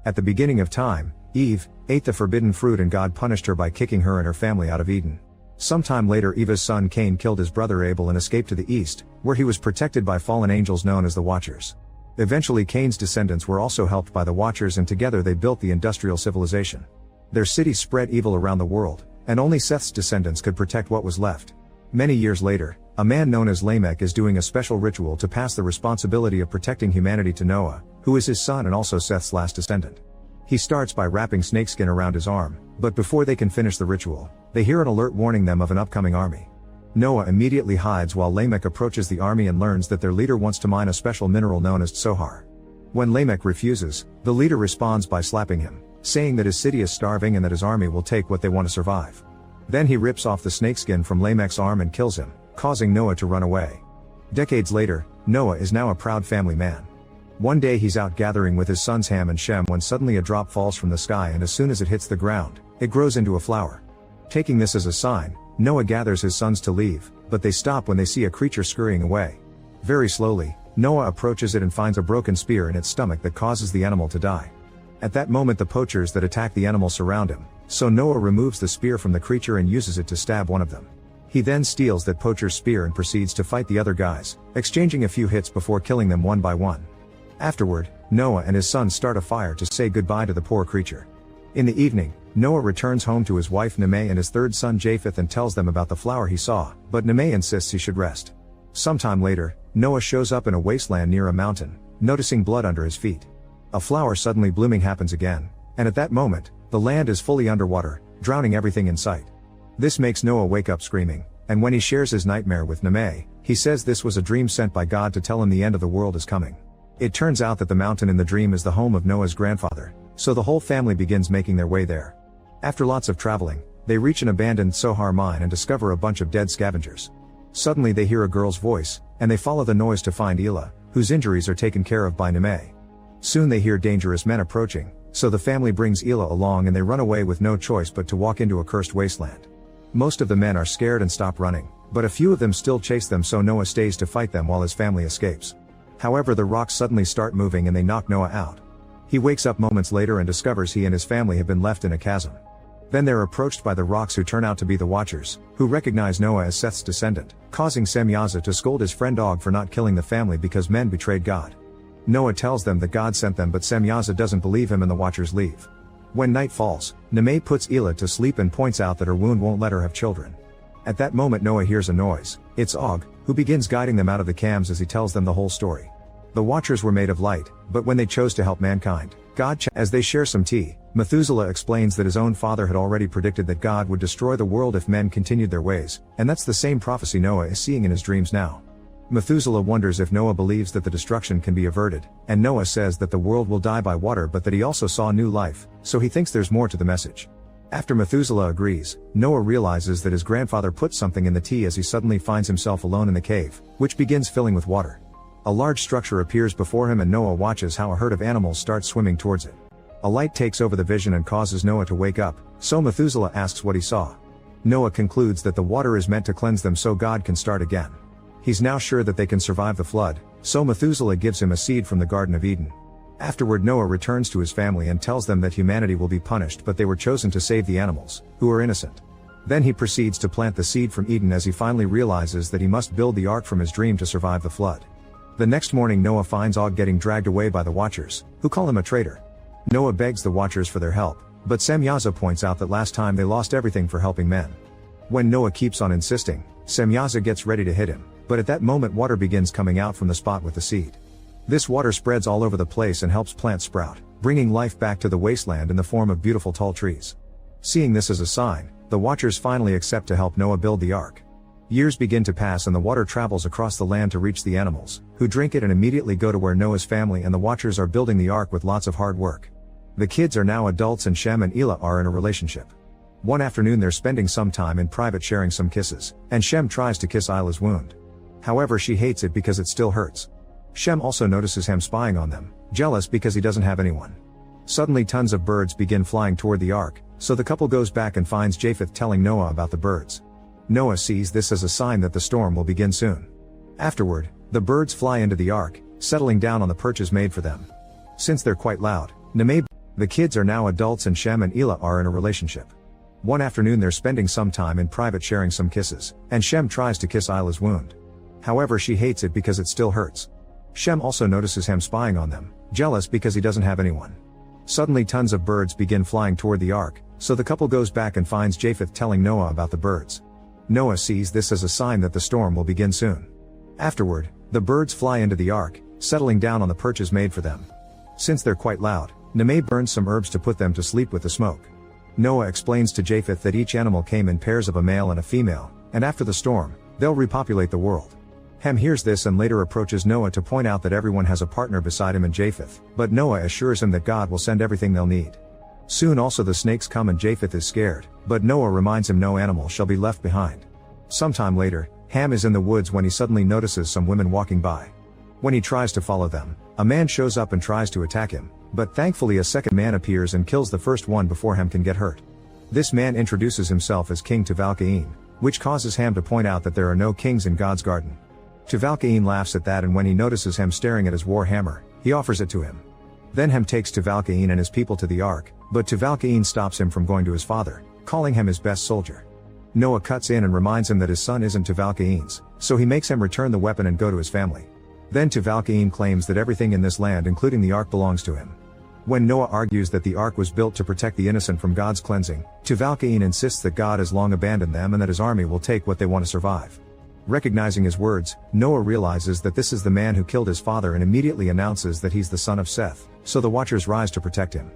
At the beginning of time, Eve ate the forbidden fruit and God punished her by kicking her and her family out of Eden. Sometime later Eva's son Cain killed his brother Abel and escaped to the east, where he was protected by fallen angels known as the Watchers. Eventually Cain's descendants were also helped by the Watchers and together they built the industrial civilization. Their cities spread evil around the world, and only Seth's descendants could protect what was left. Many years later, a man known as Lamech is doing a special ritual to pass the responsibility of protecting humanity to Noah, who is his son and also Seth's last descendant. He starts by wrapping snakeskin around his arm, but before they can finish the ritual, they hear an alert warning them of an upcoming army. Noah immediately hides while Lamech approaches the army and learns that their leader wants to mine a special mineral known as tsohar. When Lamech refuses, the leader responds by slapping him, saying that his city is starving and that his army will take what they want to survive. Then he rips off the snakeskin from Lamech's arm and kills him, causing Noah to run away. Decades later, Noah is now a proud family man. One day he's out gathering with his sons Ham and Shem when suddenly a drop falls from the sky and as soon as it hits the ground, it grows into a flower. Taking this as a sign, Noah gathers his sons to leave, but they stop when they see a creature scurrying away. Very slowly, Noah approaches it and finds a broken spear in its stomach that causes the animal to die. At that moment the poachers that attack the animal surround him, so Noah removes the spear from the creature and uses it to stab one of them. He then steals that poacher's spear and proceeds to fight the other guys, exchanging a few hits before killing them one by one. Afterward, Noah and his sons start a fire to say goodbye to the poor creature. In the evening, Noah returns home to his wife Lamech and his third son Japheth and tells them about the flower he saw, but Lamech insists he should rest. Sometime later, Noah shows up in a wasteland near a mountain, noticing blood under his feet. A flower suddenly blooming happens again, and at that moment, the land is fully underwater, drowning everything in sight. This makes Noah wake up screaming, and when he shares his nightmare with Lamech, he says this was a dream sent by God to tell him the end of the world is coming. It turns out that the mountain in the dream is the home of Noah's grandfather, so the whole family begins making their way there. After lots of traveling, they reach an abandoned tsohar mine and discover a bunch of dead scavengers. Suddenly they hear a girl's voice, and they follow the noise to find Elah, whose injuries are taken care of by Lamech. Soon they hear dangerous men approaching, so the family brings Elah along and they run away with no choice but to walk into a cursed wasteland. Most of the men are scared and stop running, but a few of them still chase them so Noah stays to fight them while his family escapes. However, the rocks suddenly start moving and they knock Noah out. He wakes up moments later and discovers he and his family have been left in a chasm. Then they're approached by the rocks who turn out to be the Watchers, who recognize Noah as Seth's descendant, causing Semyaza to scold his friend Og for not killing the family because men betrayed God. Noah tells them that God sent them but Semyaza doesn't believe him and the Watchers leave. When night falls, Lamech puts Elah to sleep and points out that her wound won't let her have children. At that moment Noah hears a noise. It's Og, who begins guiding them out of the cams as he tells them the whole story. The Watchers were made of light, but when they chose to help mankind, as they share some tea, Methuselah explains that his own father had already predicted that God would destroy the world if men continued their ways, and that's the same prophecy Noah is seeing in his dreams now. Methuselah wonders if Noah believes that the destruction can be averted, and Noah says that the world will die by water but that he also saw new life, so he thinks there's more to the message. After Methuselah agrees, Noah realizes that his grandfather put something in the tea as he suddenly finds himself alone in the cave, which begins filling with water. A large structure appears before him and Noah watches how a herd of animals start swimming towards it. A light takes over the vision and causes Noah to wake up, so Methuselah asks what he saw. Noah concludes that the water is meant to cleanse them so God can start again. He's now sure that they can survive the flood, so Methuselah gives him a seed from the Garden of Eden. Afterward Noah returns to his family and tells them that humanity will be punished but they were chosen to save the animals, who are innocent. Then he proceeds to plant the seed from Eden as he finally realizes that he must build the ark from his dream to survive the flood. The next morning Noah finds Og getting dragged away by the Watchers, who call him a traitor. Noah begs the Watchers for their help, but Semyaza points out that last time they lost everything for helping men. When Noah keeps on insisting, Semyaza gets ready to hit him, but at that moment water begins coming out from the spot with the seed. This water spreads all over the place and helps plants sprout, bringing life back to the wasteland in the form of beautiful tall trees. Seeing this as a sign, the Watchers finally accept to help Noah build the ark. Years begin to pass and the water travels across the land to reach the animals, who drink it and immediately go to where Noah's family and the Watchers are building the ark with lots of hard work. The kids are now adults and Shem and Elah are in a relationship. One afternoon they're spending some time in private sharing some kisses, and Shem tries to kiss Ilah's wound. However, she hates it because it still hurts. Shem also notices him spying on them, jealous because he doesn't have anyone. Suddenly tons of birds begin flying toward the ark, so the couple goes back and finds Japheth telling Noah about the birds. Noah sees this as a sign that the storm will begin soon. Afterward, the birds fly into the ark, settling down on the perches made for them. Since they're quite loud, Lamech The kids are now adults and Shem and Elah are in a relationship. One afternoon they're spending some time in private sharing some kisses, and Shem tries to kiss Ilah's wound. However, she hates it because it still hurts. Shem also notices him spying on them, jealous because he doesn't have anyone. Suddenly tons of birds begin flying toward the ark, so the couple goes back and finds Japheth telling Noah about the birds. Noah sees this as a sign that the storm will begin soon. Afterward, the birds fly into the ark, settling down on the perches made for them. Since they're quite loud, Lamech burns some herbs to put them to sleep with the smoke. Noah explains to Japheth that each animal came in pairs of a male and a female, and after the storm, they'll repopulate the world. Ham hears this and later approaches Noah to point out that everyone has a partner beside him in Japheth, but Noah assures him that God will send everything they'll need. Soon also the snakes come and Japheth is scared, but Noah reminds him no animal shall be left behind. Sometime later, Ham is in the woods when he suddenly notices some women walking by. When he tries to follow them, a man shows up and tries to attack him, but thankfully a second man appears and kills the first one before Ham can get hurt. This man introduces himself as King Tubal-Cain, which causes Ham to point out that there are no kings in God's garden. Tubal-Cain laughs at that, and when he notices Ham staring at his war hammer, he offers it to him. Then Ham takes Tubal-Cain and his people to the ark, but Tubal-Cain stops him from going to his father, calling him his best soldier. Noah cuts in and reminds him that his son isn't Tubal-Cain's, so he makes him return the weapon and go to his family. Then Tubal-Cain claims that everything in this land including the ark belongs to him. When Noah argues that the ark was built to protect the innocent from God's cleansing, Tubal-Cain insists that God has long abandoned them and that his army will take what they want to survive. Recognizing his words, Noah realizes that this is the man who killed his father and immediately announces that he's the son of Seth, so the watchers rise to protect him.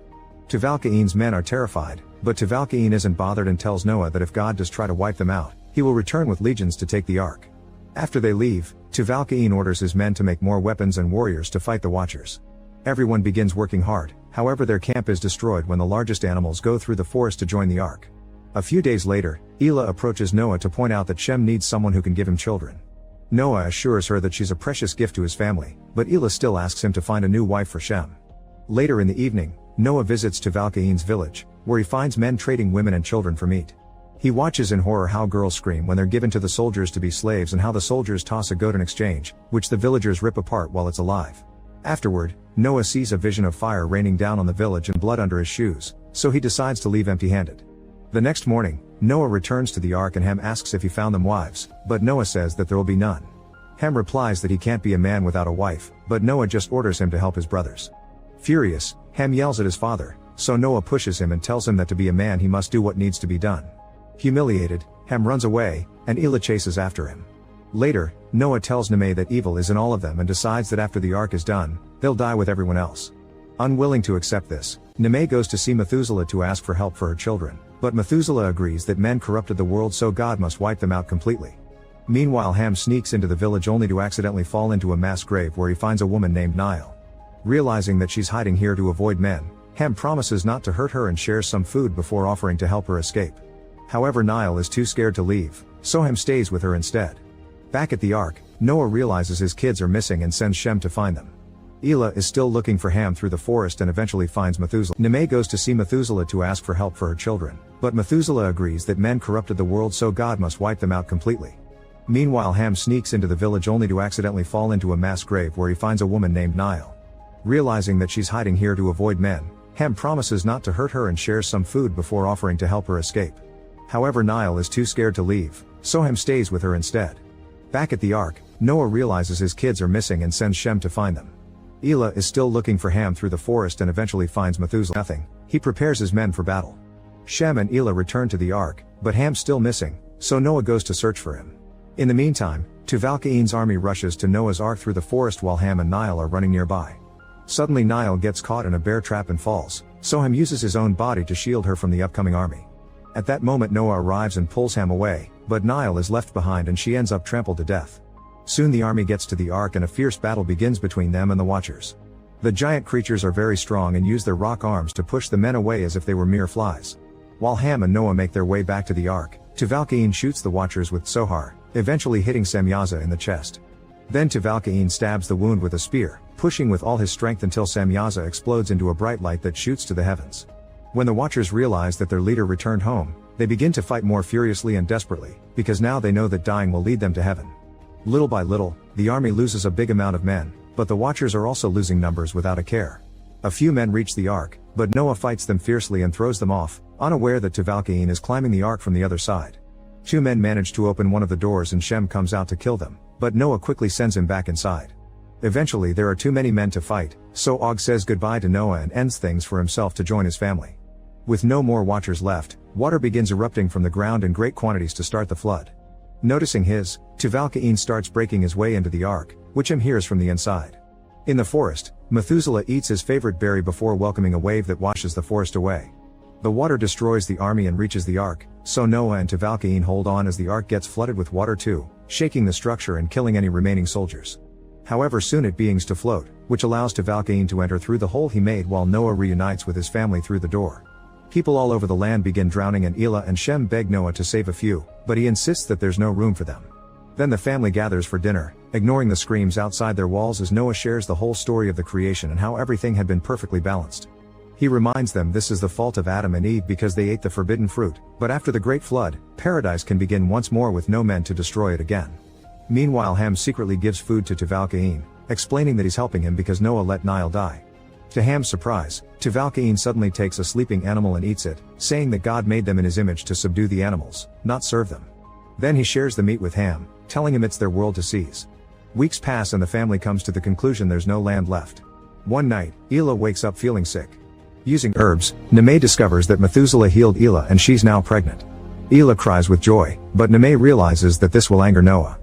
Tubal-Cain's men are terrified, but Tubal-Cain isn't bothered and tells Noah that if God does try to wipe them out, he will return with legions to take the ark. After they leave, Tubal-Cain orders his men to make more weapons and warriors to fight the watchers. Everyone begins working hard, however their camp is destroyed when the largest animals go through the forest to join the ark. A few days later, Elah approaches Noah to point out that Shem needs someone who can give him children. Noah assures her that she's a precious gift to his family, but Elah still asks him to find a new wife for Shem. Later in the evening, Noah visits Tubal-Cain's village, where he finds men trading women and children for meat. He watches in horror how girls scream when they're given to the soldiers to be slaves and how the soldiers toss a goat in exchange, which the villagers rip apart while it's alive. Afterward, Noah sees a vision of fire raining down on the village and blood under his shoes, so he decides to leave empty-handed. The next morning, Noah returns to the ark and Ham asks if he found them wives, but Noah says that there will be none. Ham replies that he can't be a man without a wife, but Noah just orders him to help his brothers. Furious, Ham yells at his father, so Noah pushes him and tells him that to be a man he must do what needs to be done. Humiliated, Ham runs away, and Elah chases after him. Later, Noah tells Lamech that evil is in all of them and decides that after the ark is done, they'll die with everyone else. Unwilling to accept this, Lamech goes to see Methuselah to ask for help for her children, but Methuselah agrees that men corrupted the world so God must wipe them out completely. Meanwhile, Ham sneaks into the village only to accidentally fall into a mass grave where he finds a woman named Nile. Realizing that she's hiding here to avoid men, Ham promises not to hurt her and shares some food before offering to help her escape. However, Nile is too scared to leave, so Ham stays with her instead. Back at the ark, Noah realizes his kids are missing and sends Shem to find them. Elah is still looking for Ham through the forest and eventually finds Methuselah. Lamech goes to see Methuselah to ask for help for her children, but Methuselah agrees that men corrupted the world so God must wipe them out completely. Meanwhile, Ham sneaks into the village only to accidentally fall into a mass grave where he finds a woman named Nile. Realizing that she's hiding here to avoid men, Ham promises not to hurt her and shares some food before offering to help her escape. However, Nile is too scared to leave, so Ham stays with her instead. Back at the ark, Noah realizes his kids are missing and sends Shem to find them. Elah is still looking for Ham through the forest and eventually finds Methuselah. Nothing. He prepares his men for battle. Shem and Elah return to the ark, but Ham's still missing, so Noah goes to search for him. In the meantime, Tubal-Cain's army rushes to Noah's ark through the forest while Ham and Nile are running nearby. Suddenly Nile gets caught in a bear trap and falls, so Ham uses his own body to shield her from the upcoming army. At that moment Noah arrives and pulls Ham away, but Nile is left behind and she ends up trampled to death. Soon the army gets to the ark and a fierce battle begins between them and the watchers. The giant creatures are very strong and use their rock arms to push the men away as if they were mere flies. While Ham and Noah make their way back to the ark, Tubal-Cain shoots the watchers with Sohar, eventually hitting Samyaza in the chest. Then Tubal-Cain stabs the wound with a spear, pushing with all his strength until Samyaza explodes into a bright light that shoots to the heavens. When the watchers realize that their leader returned home, they begin to fight more furiously and desperately, because now they know that dying will lead them to heaven. Little by little, the army loses a big amount of men, but the watchers are also losing numbers without a care. A few men reach the ark, but Noah fights them fiercely and throws them off, unaware that Tubal-Cain is climbing the ark from the other side. 2 men manage to open one of the doors and Shem comes out to kill them, but Noah quickly sends him back inside. Eventually there are too many men to fight, so Og says goodbye to Noah and ends things for himself to join his family. With no more watchers left, water begins erupting from the ground in great quantities to start the flood. Noticing his, Tubal-Cain starts breaking his way into the ark, which Shem hears from the inside. In the forest, Methuselah eats his favorite berry before welcoming a wave that washes the forest away. The water destroys the army and reaches the ark, so Noah and Tubal-Cain hold on as the ark gets flooded with water too, shaking the structure and killing any remaining soldiers. However, soon it begins to float, which allows Tubal-Cain to enter through the hole he made while Noah reunites with his family through the door. People all over the land begin drowning and Elah and Shem beg Noah to save a few, but he insists that there's no room for them. Then the family gathers for dinner, ignoring the screams outside their walls as Noah shares the whole story of the creation and how everything had been perfectly balanced. He reminds them this is the fault of Adam and Eve because they ate the forbidden fruit, but after the great flood, paradise can begin once more with no men to destroy it again. Meanwhile, Ham secretly gives food to Tubal-Cain, explaining that he's helping him because Noah let Nile die. To Ham's surprise, Tubal-Cain suddenly takes a sleeping animal and eats it, saying that God made them in his image to subdue the animals, not serve them. Then he shares the meat with Ham, telling him it's their world to seize. Weeks pass and the family comes to the conclusion there's no land left. One night, Elah wakes up feeling sick. Using herbs, Lamech discovers that Methuselah healed Elah and she's now pregnant. Elah cries with joy, but Lamech realizes that this will anger Noah.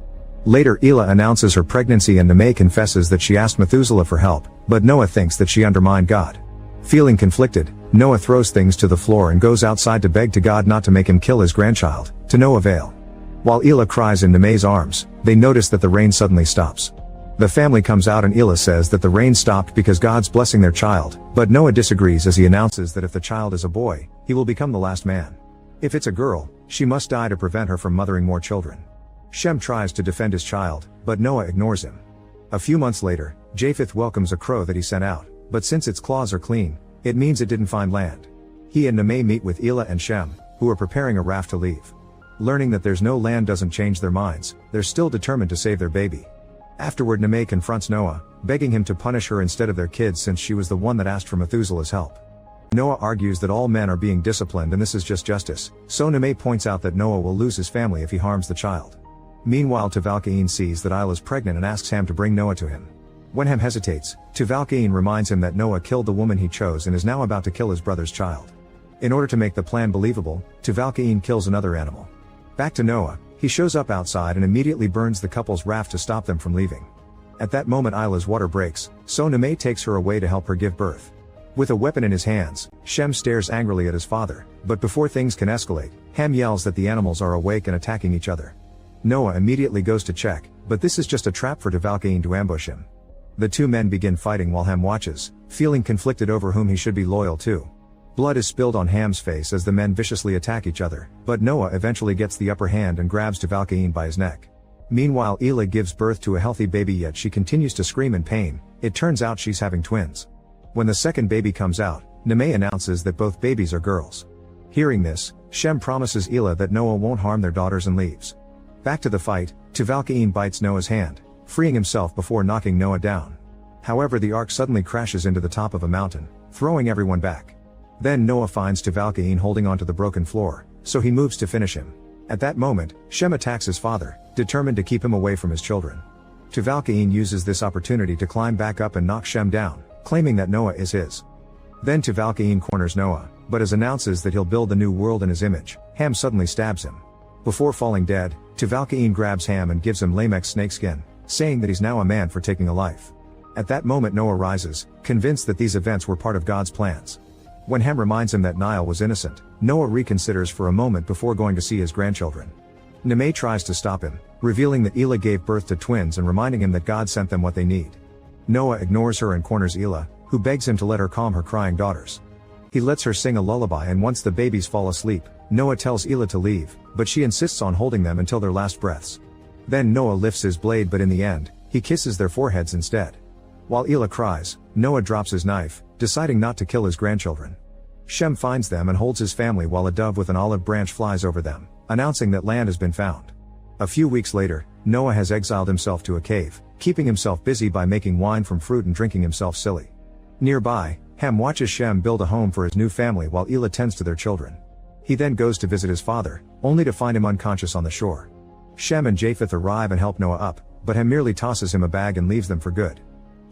Later Elah announces her pregnancy and Lamech confesses that she asked Methuselah for help, but Noah thinks that she undermined God. Feeling conflicted, Noah throws things to the floor and goes outside to beg to God not to make him kill his grandchild, to no avail. While Elah cries in Lamech's arms, they notice that the rain suddenly stops. The family comes out and Elah says that the rain stopped because God's blessing their child, but Noah disagrees as he announces that if the child is a boy, he will become the last man. If it's a girl, she must die to prevent her from mothering more children. Shem tries to defend his child, but Noah ignores him. A few months later, Japheth welcomes a crow that he sent out, but since its claws are clean, it means it didn't find land. He and Lamech meet with Elah and Shem, who are preparing a raft to leave. Learning that there's no land doesn't change their minds, they're still determined to save their baby. Afterward Lamech confronts Noah, begging him to punish her instead of their kids since she was the one that asked for Methuselah's help. Noah argues that all men are being disciplined and this is just justice, so Lamech points out that Noah will lose his family if he harms the child. Meanwhile Tubal-Cain sees that Elah is pregnant and asks Ham to bring Noah to him. When Ham hesitates, Tubal-Cain reminds him that Noah killed the woman he chose and is now about to kill his brother's child. In order to make the plan believable, Tubal-Cain kills another animal. Back to Noah, he shows up outside and immediately burns the couple's raft to stop them from leaving. At that moment Elah's water breaks, so Lamech takes her away to help her give birth. With a weapon in his hands, Shem stares angrily at his father, but before things can escalate, Ham yells that the animals are awake and attacking each other. Noah immediately goes to check, but this is just a trap for Tubal-Cain to ambush him. The 2 men begin fighting while Ham watches, feeling conflicted over whom he should be loyal to. Blood is spilled on Ham's face as the men viciously attack each other, but Noah eventually gets the upper hand and grabs Tubal-Cain by his neck. Meanwhile Elah gives birth to a healthy baby yet she continues to scream in pain. It turns out she's having twins. When the second baby comes out, Lamech announces that both babies are girls. Hearing this, Shem promises Elah that Noah won't harm their daughters and leaves. Back to the fight, Tubal-Cain bites Noah's hand, freeing himself before knocking Noah down. However, the ark suddenly crashes into the top of a mountain, throwing everyone back. Then Noah finds Tubal-Cain holding onto the broken floor, so he moves to finish him. At that moment, Shem attacks his father, determined to keep him away from his children. Tubal-Cain uses this opportunity to climb back up and knock Shem down, claiming that Noah is his. Then Tubal-Cain corners Noah, but as announces that he'll build the new world in his image, Ham suddenly stabs him. Before falling dead, Tubal-Cain grabs Ham and gives him Lamech's snakeskin, saying that he's now a man for taking a life. At that moment Noah rises, convinced that these events were part of God's plans. When Ham reminds him that Nile was innocent, Noah reconsiders for a moment before going to see his grandchildren. Lamech tries to stop him, revealing that Elah gave birth to twins and reminding him that God sent them what they need. Noah ignores her and corners Elah, who begs him to let her calm her crying daughters. He lets her sing a lullaby and once the babies fall asleep, Noah tells Elah to leave, but she insists on holding them until their last breaths. Then Noah lifts his blade but in the end, he kisses their foreheads instead. While Elah cries, Noah drops his knife, deciding not to kill his grandchildren. Shem finds them and holds his family while a dove with an olive branch flies over them, announcing that land has been found. A few weeks later, Noah has exiled himself to a cave, keeping himself busy by making wine from fruit and drinking himself silly. Nearby, Ham watches Shem build a home for his new family while Elah tends to their children. He then goes to visit his father, only to find him unconscious on the shore. Shem and Japheth arrive and help Noah up, but Ham merely tosses him a bag and leaves them for good.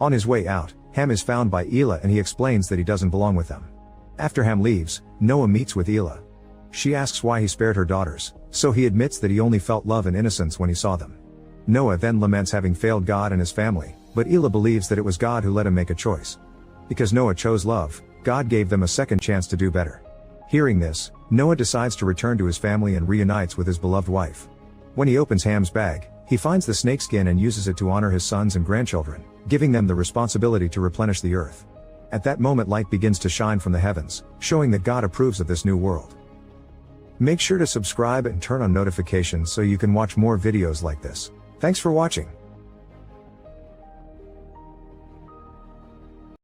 On his way out, Ham is found by Elah and he explains that he doesn't belong with them. After Ham leaves, Noah meets with Elah. She asks why he spared her daughters, so he admits that he only felt love and innocence when he saw them. Noah then laments having failed God and his family, but Elah believes that it was God who let him make a choice. Because Noah chose love, God gave them a second chance to do better. Hearing this, Noah decides to return to his family and reunites with his beloved wife. When he opens Ham's bag, he finds the snakeskin and uses it to honor his sons and grandchildren, giving them the responsibility to replenish the earth. At that moment, light begins to shine from the heavens, showing that God approves of this new world. Make sure to subscribe and turn on notifications so you can watch more videos like this. Thanks for watching.